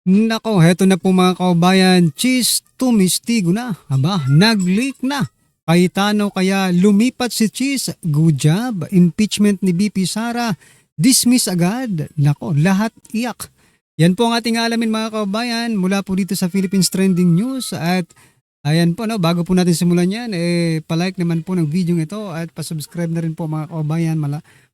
Nako, heto na po mga kaubayan, cheese tumistigo na. Aba, nag-leak na. Cayetano kaya lumipat si Cheese. Good job. Impeachment ni BP Sara. Dismiss agad. Nako, lahat iyak. Yan po ang ating alamin mga kaubayan mula po dito sa Philippines Trending News. At ayan po, no, bago po natin simulan yan, palike naman po ng video ito at pasubscribe na rin po mga kaubayan.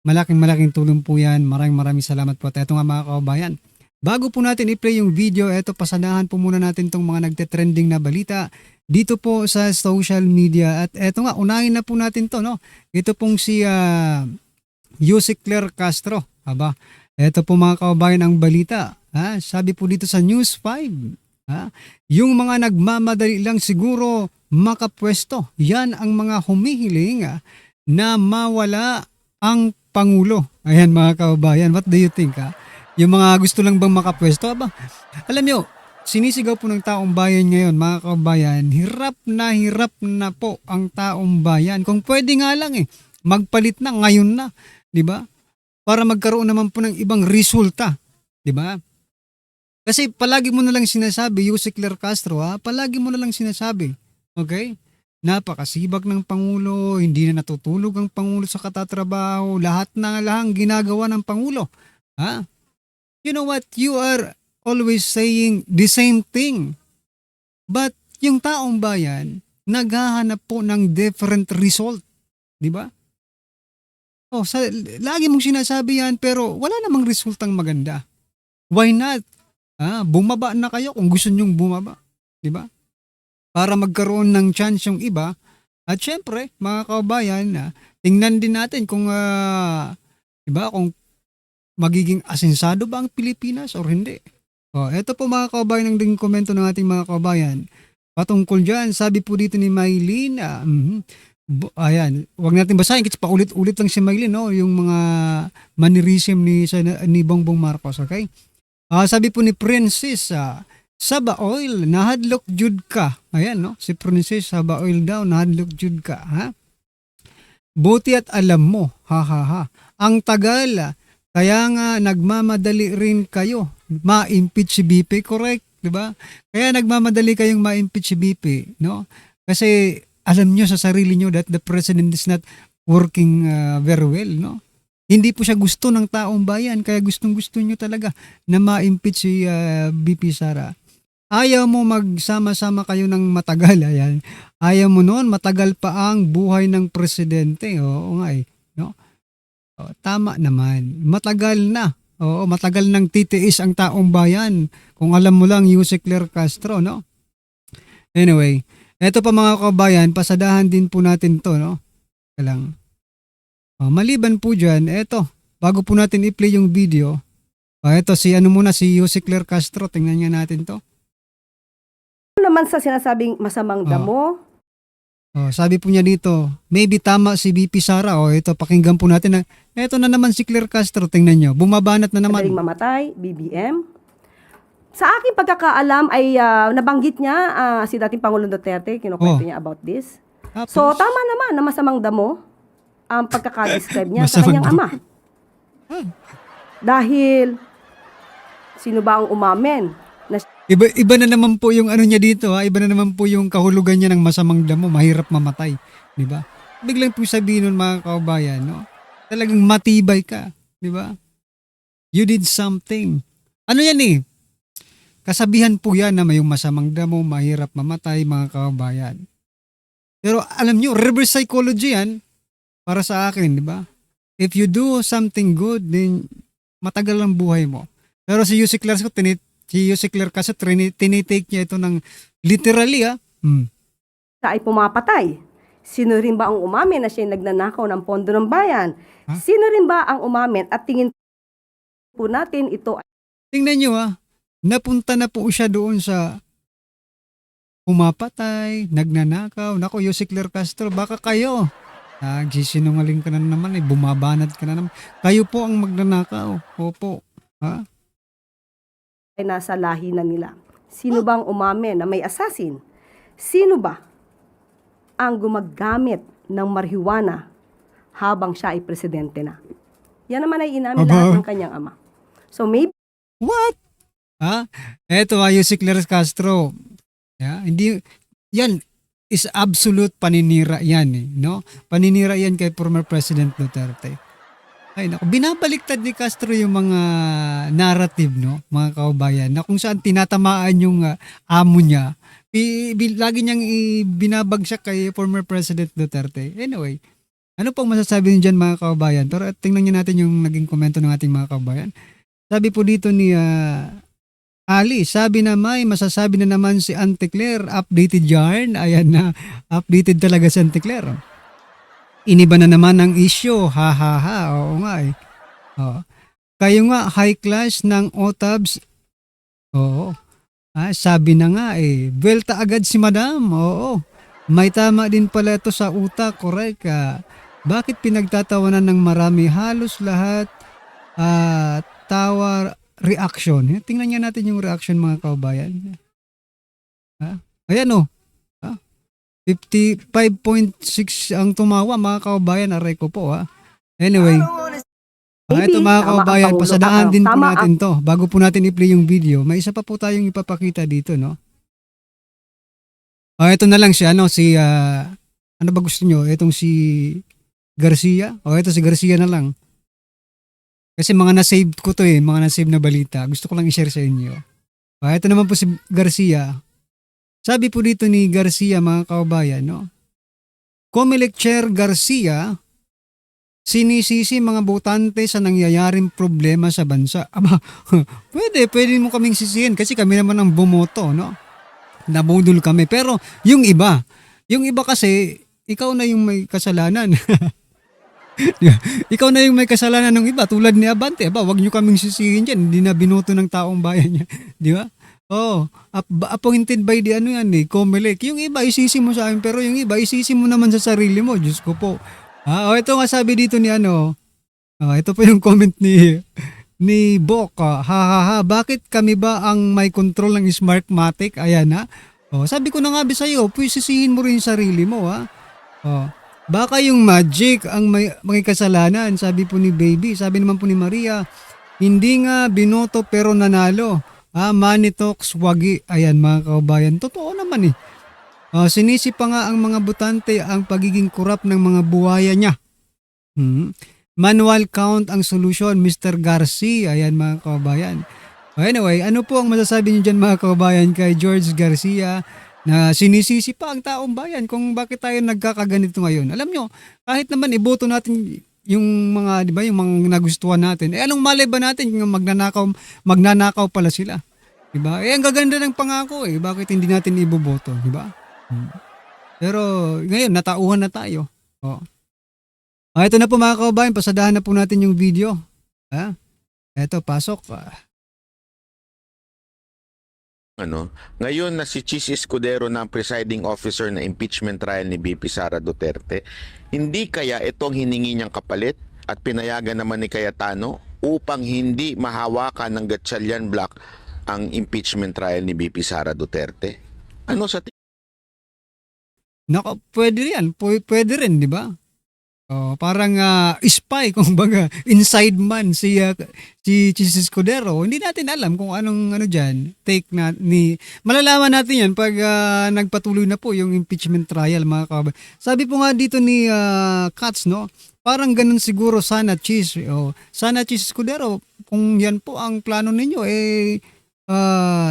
Malaking tulong po yan. Maraming salamat po. At eto nga mga kaubayan. Bago po natin i-play yung video, eto pasanahan po muna natin tong mga nagte-trending na balita dito po sa social media. At eto nga, unahin na po natin to, no? Ito pong si Yusek Claire Castro. Aba, eto po mga kababayan ang balita. Ha? Sabi po dito sa News 5, ha? Yung mga nagmamadali lang siguro makapwesto. Yan ang mga humihiling na mawala ang Pangulo. Ayan mga kababayan, what do you think? Yung mga gusto lang bang makapwesto, aba, alam nyo, sinisigaw po ng taong bayan ngayon, mga kababayan, hirap na po ang taong bayan. Kung pwede nga lang magpalit na ngayon na, di ba? Para magkaroon naman po ng ibang resulta, di ba? Kasi palagi mo na lang sinasabi, Yusek Claire Castro, palagi mo na lang sinasabi, okay? Napakasibak ng Pangulo, hindi na natutulog ang Pangulo sa katatrabaho, lahat na lang ginagawa ng Pangulo. Ha? You know what? You are always saying the same thing. But yung taong bayan, naghahanap po ng different result. Di ba? Lagi mong sinasabi yan pero wala namang resultang maganda. Why not? Bumaba na kayo kung gusto nyong bumaba. Di ba? Para magkaroon ng chance yung iba. At syempre, mga kabayan, tingnan din natin kung, di ba, kung magiging asensado ba ang Pilipinas or hindi? Eto po mga kabayan ang ding komento ng ating mga kabayan. Patungkol dyan, sabi po dito ni Maylene, ayan, wag natin basahin kasi paulit-ulit lang si Maylene, no? Yung mga mannerism ni Bongbong Marcos, okay? Sabi po ni Princess, Saba Oil, nahadlok jud ka. Ayan, no? Si Princess Saba Oil daw, nahadlok jud ka, ha? Buti at alam mo, ha. Ang tagal, kaya nga nagmamadali rin kayo ma-impeach si BP, correct, 'di ba? Kaya nagmamadali kayong ma-impeach si BP, no? Kasi alam niyo sa sarili niyo that the president is not working very well, no? Hindi po siya gusto ng taong bayan, kaya gustong-gusto niyo talaga na ma-impeach si BP Sara. Ayaw mo magsama-sama kayo ng matagal, ayan. Ayaw mo noon, matagal pa ang buhay ng presidente. Oo nga no? Tama naman. Matagal na. Oo, matagal nang titiis ang taong bayan. Kung alam mo lang, Yusek Claire Castro, no? Anyway, eto pa mga kabayan, pasadahan din po natin to, no? Lang. Maliban po dyan, eto, bago po natin i-play yung video, eto si Yusek Claire Castro, tingnan nga natin to. Naman sa sinasabing masamang damo, sabi po niya dito, maybe tama si BP Sara. Ito, pakinggan po natin. Ito na naman si Claire Castro, tingnan nyo. Bumabanat na naman. madaling mamatay, BBM. Sa aking pagkakaalam ay nabanggit niya si dating Pangulong Duterte, kinukwento niya about this. Tapos, So tama naman na masamang damo ang pagkaka-describe niya sa kanyang ama. Dahil sino ba ang umamen? Iba na naman po yung ano niya dito, ha? Iba na naman po yung kahulugan niya ng masamang damo, mahirap mamatay, di ba? Biglang po sabihin nun mga kaubayan, no? Talagang matibay ka, di ba? You did something. Ano yan Kasabihan po yan na may masamang damo, mahirap mamatay, mga kaubayan. Pero alam nyo, reverse psychology yan para sa akin, di ba? If you do something good, then matagal ang buhay mo. Pero si Yusek Claire kasi tinitake niya ito ng literally Siya ay pumapatay. Sino rin ba ang umamin na siya nagnanakaw ng pondo ng bayan? Sino rin ba ang umamin at tingin po natin ito ay Tingnan nyo napunta na po siya doon sa pumapatay, nagnanakaw. Nako, Yusek Claire Castro, baka kayo. Nagsisinungaling ka na naman bumabanat ka na naman. Kayo po ang magnanakaw. Opo. ay nasa lahi na nila. Sino bang umamin na may assassin? Sino ba ang gumagamit ng marijuana habang siya ay presidente na? Yan naman ay inamin lahat ng kanyang ama. So maybe What? Ha? Eto yung si Claire Castro. Hindi yan is absolute paninira yan eh, no? Paninira yan kay former President Duterte. Ay naku, binabaliktad ni Castro yung mga narrative, no, mga kaubayan, na kung saan tinatamaan yung amo niya. Lagi niyang binabagsak kay former President Duterte. Anyway, ano pong masasabi niyo dyan mga kaubayan? Pero tingnan niyo natin yung naging komento ng ating mga kaubayan. Sabi po dito ni Ali, sabi na may masasabi na naman si Auntie Claire, updated yarn. Ayan na, updated talaga si Auntie Claire. Iniba na naman ang issue, ha ha ha, oo nga eh. Oo. Kayo nga, high class ng OTABs, oo. Sabi na nga eh, belta agad si Madam, oo. May tama din pala ito sa utak, correct. Bakit pinagtatawanan ng marami? Halos lahat tawa reaction. Tingnan nga natin yung reaction mga kaubayan. Ayan o. 55.6 ang tumawa mga kaubayan. Aray ko po ha. Anyway. Ito mga kaubayan, pasadaan din po natin to. Bago po natin i-play yung video, may isa pa po tayong ipapakita dito, no? Ito na lang siya, no? Ano ba gusto nyo? Itong si Garcia? Ito si Garcia na lang. Kasi mga na-save ko to eh, mga na-save na balita. Gusto ko lang i-share sa inyo. Ito naman po si Garcia. Sabi po dito ni Garcia mga kaubayan, no? Comelec Chair Garcia, sinisisi mga botante sa nangyayaring problema sa bansa. Aba, pwede mo kaming sisihin kasi kami naman ang bumoto, no? Nabudol kami. Pero yung iba kasi, ikaw na yung may kasalanan. Ikaw na yung may kasalanan ng iba tulad ni Abante. Wag niyo kaming sisihin diyan, hindi na binoto ng taong bayan niya, di ba? Appointed by the Comelec. Yung iba isisi mo sa akin pero yung iba isisi mo naman sa sarili mo. Diyos ko po. Ito nga sabi dito ni ito po yung comment ni Bok. Bakit kami ba ang may control ng Smartmatic? Ayan ha. Sabi ko na nga sa iyo, sisihin mo rin yung sarili mo ha. Baka yung Magic ang may kasalanan, sabi po ni Baby. Sabi naman po ni Maria, hindi nga binoto pero nanalo. Money talks, wagi. Ayan mga kaubayan, totoo naman eh. Sinisi pa nga ang mga botante ang pagiging korap ng mga buhaya niya. Manual count ang solusyon, Mr. Garcia. Ayan mga kaubayan. Anyway, ano po ang masasabi niyo dyan mga kaubayan kay George Garcia na sinisisi pa ang taong bayan kung bakit tayo nagkakaganito ngayon? Alam nyo, kahit naman iboto natin yung mga, di ba, yung mga nagustuhan natin, anong malay ba natin kung magnanakaw pala sila? Di ba? Ang gaganda ng pangako bakit hindi natin iboboto, di ba? Pero ngayon, natauhan na tayo. Ito na po mga kaubayan, pasadahan na po natin yung video. Ito, pasok. Ngayon na si Chis Escudero na ang presiding officer na impeachment trial ni BP Sara Duterte, hindi kaya itong hiningi niyang kapalit at pinayagan naman ni Cayetano upang hindi mahawakan ng Gatchalian Block ang impeachment trial ni BP Sara Duterte? Ano sa Nako, pwede rin, di ba? Parang spy, kung baga, inside man si Chis Escudero. Hindi natin alam kung anong dyan, take na malalaman natin yan pag nagpatuloy na po yung impeachment trial mga kababayan. Sabi po nga dito ni Katz, no? Parang ganun siguro sana Chis Escudero, kung yan po ang plano ninyo,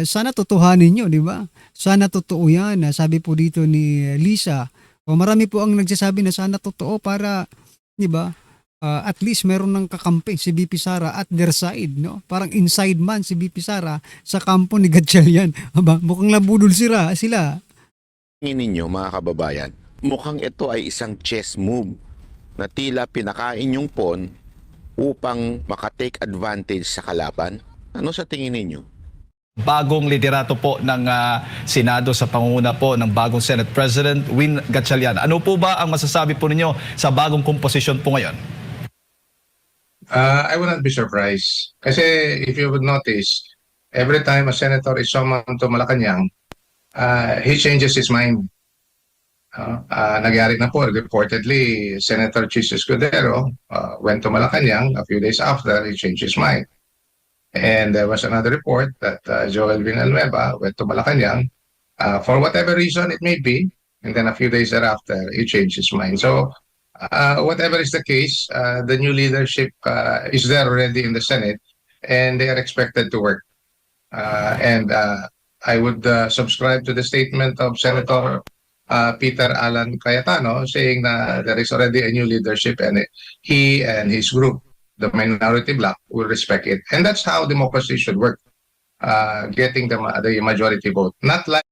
sana totohanin nyo, di ba? Sana totoo yan. Sabi po dito ni Lisa, marami po ang nagsasabi na sana totoo para, di ba, at least meron ng kakampi si BP Sara at their side, no? Parang inside man si BP Sara sa kampo ni Gatchalian. Mukhang labudol sila. tingin ninyo mga kababayan? Mukhang ito ay isang chess move na tila pinakain yung pawn upang makatake advantage sa kalaban. Ano sa tingin ninyo? Bagong liderato po ng Senado sa pangunguna po ng bagong Senate President Win Gatchalian. Ano po ba ang masasabi po ninyo sa bagong komposisyon po ngayon? I would not be surprised. Kasi if you would notice, every time a senator is summoned to Malacanang, he changes his mind. Nagyari na po, reportedly, Senator Chis Escudero went to Malacanang. A few days after, he changed his mind. And there was another report that Joel Villanueva went to Malacanang for whatever reason it may be, and then a few days thereafter, he changed his mind. So, whatever is the case, the new leadership is there already in the Senate, and they are expected to work. And I would subscribe to the statement of Senator Peter Alan Cayetano saying that there is already a new leadership, and he and his group, the minority bloc, will respect it. And that's how democracy should work, getting the majority vote. Not like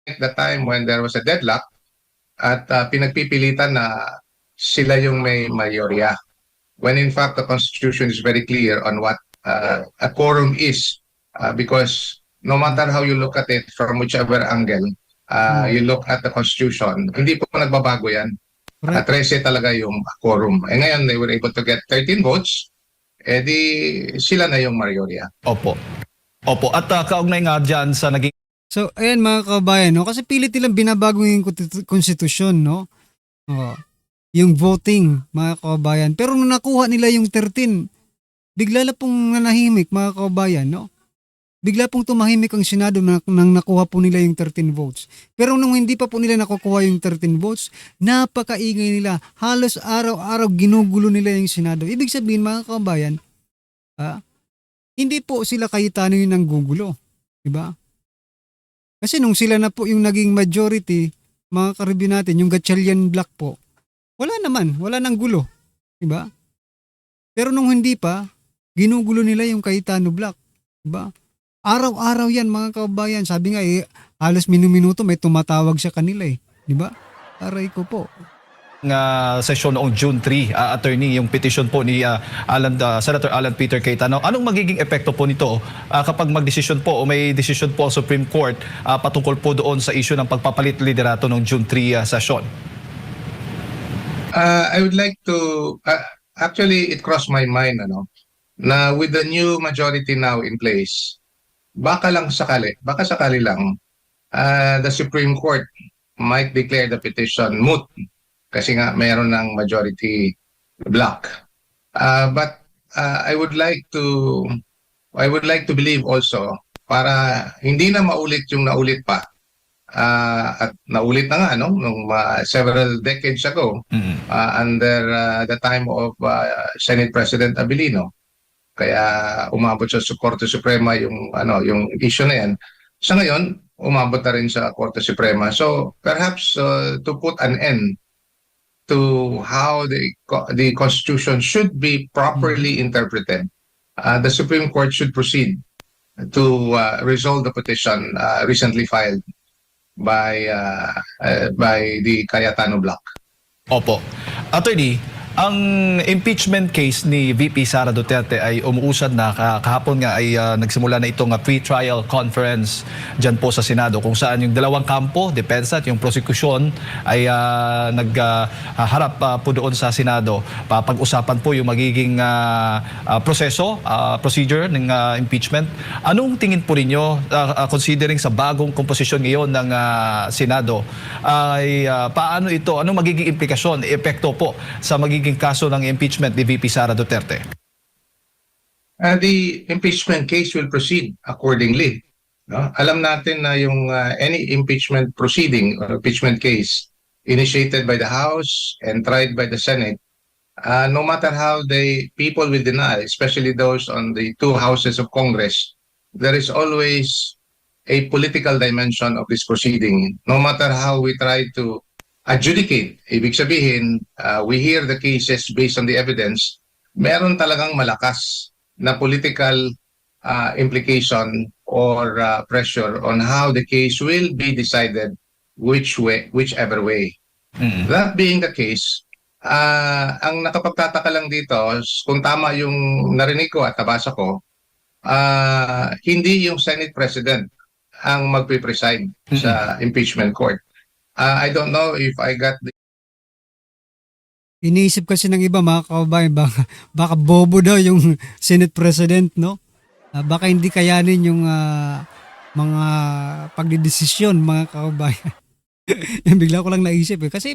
the time when there was a deadlock at pinagpipilitan na sila yung may mayorya. When in fact the Constitution is very clear on what a quorum is, because no matter how you look at it from whichever angle you look at the Constitution, hindi po nagbabago yan. Correct. 13 talaga yung quorum. Eh ngayon they were able to get 13 votes, eh di sila na yung mayorya. Opo. Opo. At kaugnay nga dyan sa naging So, ayan mga kabayan, no? Kasi pilit nilang binabago yung konstitusyon, no? Oh, yung voting, mga kabayan. Pero nung nakuha nila yung 13, bigla na pong nanahimik, mga kabayan, no? Bigla pong tumahimik ang Senado nang nakuha po nila yung 13 votes. Pero nung hindi pa po nila nakukuha yung 13 votes, napakaingay nila. Halos araw-araw ginugulo nila yung Senado. Ibig sabihin, mga kabayan, hindi po sila Cayetano yung nanggugulo. Diba? Kasi nung sila na po yung naging majority, mga karibyo natin, yung Gatchalian Bloc po, wala naman, wala nang gulo. Diba? Pero nung hindi pa, ginugulo nila yung Cayetano Bloc. Diba? Araw-araw yan mga kabayan. Sabi nga halos minuminuto may tumatawag sa kanila Diba? Aray ko po. sesyon noong June 3, attorney, yung petition po ni Senator Alan Peter Cayetano. Anong magiging epekto po nito kapag magdesisyon po o may decision po ang Supreme Court patungkol po doon sa issue ng pagpapalit liderato noong June 3 session? I would like to, actually it crossed my mind na with the new majority now in place, baka sakali lang, the Supreme Court might declare the petition moot kasi nga mayroon ng majority block. But I would like to believe also para hindi na maulit yung naulit pa. At naulit na nga nung several decades ago under the time of Senate President Abilino. Kaya umabot sa Korte Suprema yung issue na yan. Sa ngayon, umabot na rin sa Korte Suprema. So perhaps to put an end to how the Constitution should be properly interpreted, the Supreme Court should proceed to resolve the petition recently filed by the Cayetano Bloc. Opo. Attorney, ang impeachment case ni VP Sara Duterte ay umuusad na. Kahapon nga ay nagsimula na itong pre-trial conference dyan po sa Senado kung saan yung dalawang kampo, depensa at yung prosecution ay nagharap po doon sa Senado. Pag-usapan po yung magiging procedure ng impeachment. Anong tingin po ninyo considering sa bagong komposisyon ngayon ng Senado ay paano ito, anong magiging implikasyon, epekto po sa magiging kaso ng impeachment ni VP Sara Duterte? The impeachment case will proceed accordingly. Alam natin na yung any impeachment proceeding or impeachment case initiated by the House and tried by the Senate, no matter how people will deny, especially those on the two houses of Congress, there is always a political dimension of this proceeding. No matter how we try to adjudicate, ibig sabihin, we hear the cases based on the evidence, meron talagang malakas na political implication or pressure on how the case will be decided, whichever way. Mm-mm. That being the case, ang nakapagtataka lang dito, kung tama yung narinig ko at nabasa ko, hindi yung Senate President ang magpipreside sa impeachment court. I don't know if I got the Iniisip kasi ng iba mga kababayan, baka bobo daw yung Senate President, no? Baka hindi kayanin yung mga pagdidesisyon mga kababayan. Yan bigla ko lang naisip eh. Kasi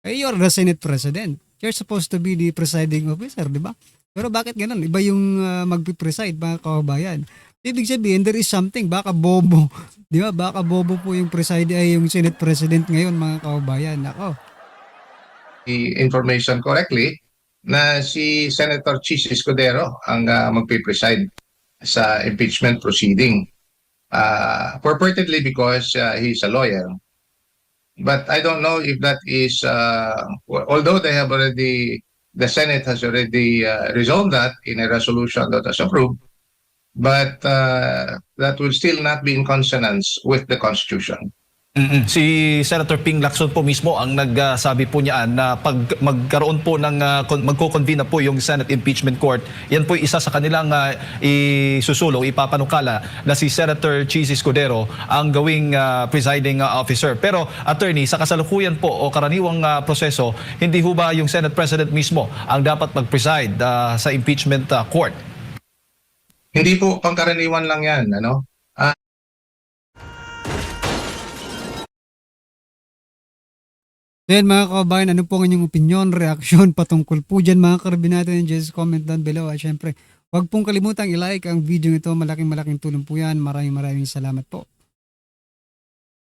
you're the Senate President. You're supposed to be the presiding officer, di ba? Pero bakit ganun? Iba yung magpipreside mga kababayan. Ibig sabihin, there is something. Baka bobo. Di ba? Baka bobo po yung yung Senate President ngayon mga kababayan. Ako. information correctly na si Senator Chis Escudero ang magpipreside sa impeachment proceeding. Purportedly because he's a lawyer. But I don't know if that is, although the Senate has already resolved that in a resolution that was approved, but that will still not be in consonance with the Constitution. Mm-mm. Si Senator Ping Lacson po mismo ang nagsabi po niya na pag magkaroon po ng magko-convene na po yung Senate Impeachment Court, yan po isa sa kanilang isusulong, ipapanukala na si Senator Chis Escudero ang gawing presiding officer. Pero attorney, sa kasalukuyan po o karaniwang proseso, hindi ho ba yung Senate President mismo ang dapat mag-preside sa impeachment court? Hindi po pangkaraniwan lang yan, ano? Then mga kababayan, ano po ang inyong opinion, reaksyon patungkol po dyan mga karabinato natin? Just comment down below. At syempre, huwag pong kalimutang i-like ang video ito. Malaking tulong po yan. Maraming salamat po.